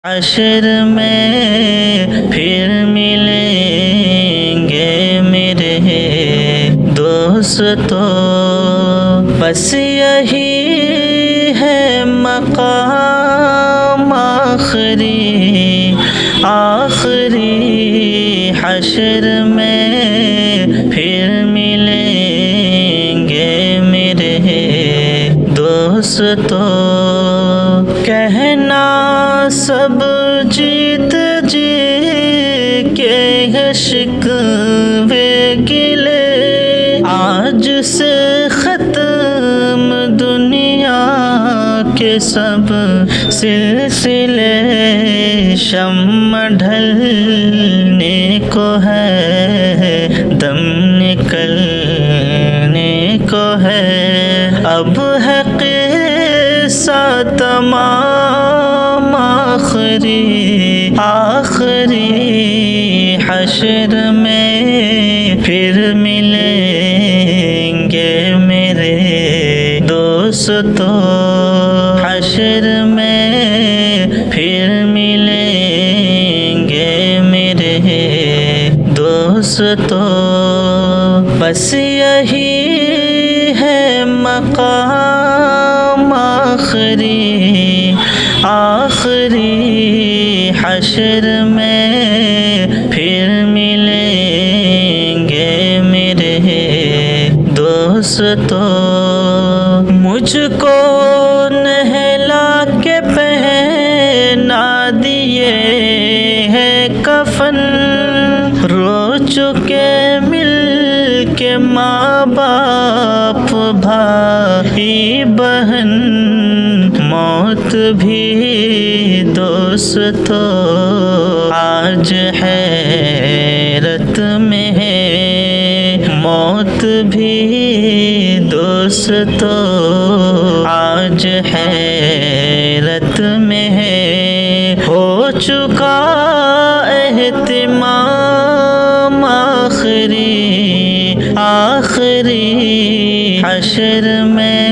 حشر میں پھر ملیں گے میرے دوستو، بس یہی ہے مقام آخری حشر میں پھر ملیں گے میرے دوستو، کہنا سب جیت جی کے شکوے گلے، آج سے ختم دنیا کے سب سلسلے، شمع ڈھلنے کو ہے، دم نکلنے کو ہے، اب ہے قصہ تمام آخری حشر میں پھر ملیں گے میرے دوستو، حشر میں پھر ملیں گے میرے دوستو، بس یہی ہے مقام آخری حشر میں پھر ملیں گے میرے دوستو، مجھ کو نہلا کے پہنا دیے ہے کفن، رو چکے مل کے ماں باپ بھائی بہن، موت بھی دوستو آج حیرت میں ہے، موت بھی دوستو آج حیرت میں ہے، ہو چکا اہتمام آخری حشر میں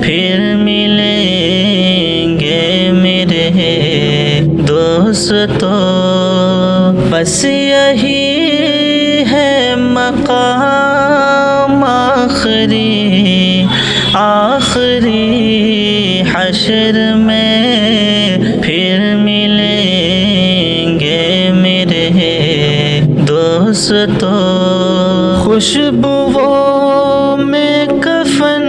پھر ملیں گے میرے دوستو، بس یہی ہے مقام آخری حشر میں پھر ملیں گے میرے دوستو، خوشبوؤں میں کفن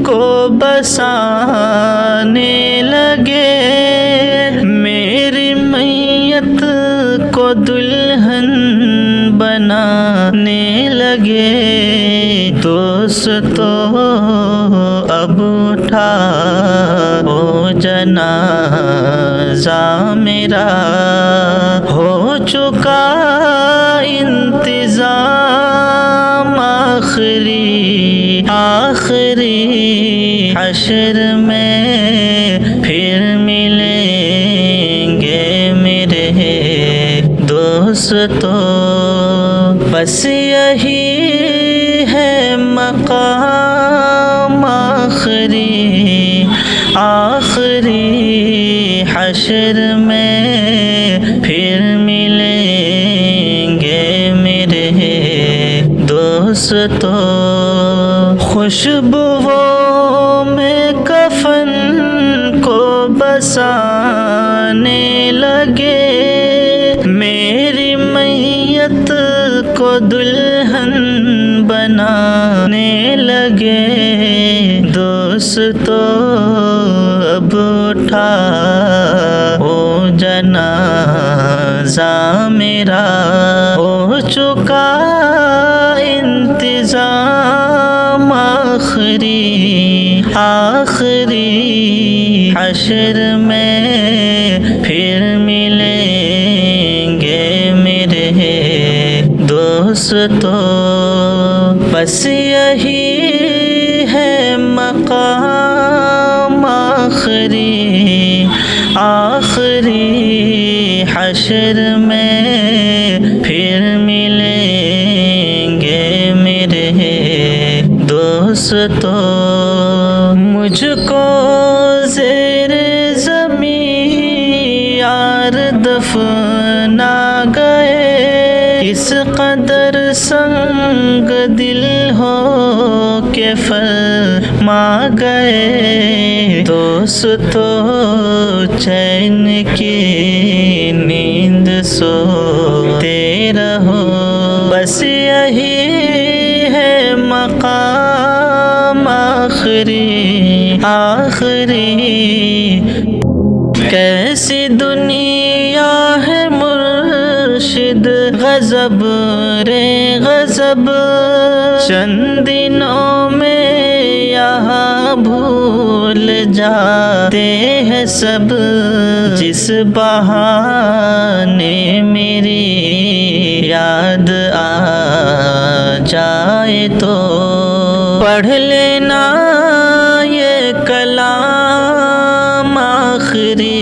کو بسانے لگے، میری میت کو دلہن بنانے لگے، دوستو اب اٹھا وہ جنازہ میرا، ہو چکا انتظام آخری حشر میں پھر ملیں گے میرے دوستو، بس یہی ہے مقام آخری حشر میں پھر ملیں گے میرے دوستو، خوشبوؤں میں کفن کو بسانے لگے، میری میت کو دلہن بنانے لگے، دوستو اب اٹھا وہ جنازہ میرا، ہو چکا انتظام آخری حشر میں پھر ملیں گے میرے دوستو، بس یہی ہے مقام آخری حشر میں پھر ملیں گے میرے دوستو، مجھ کو زیر زمین دفنا گئے، اس قدر سنگ دل ہو کے فرما گئے، دوستو چین کی نیند سوتے رہو، بس یہی ہے مقام آخری کیسی دنیا ہے مرشد، غضب رے غضب، چند دنوں میں یہاں بھول جاتے ہیں سب، جس بہانے میری یاد آ جائے تو پڑھ لینا یہ کلام آخری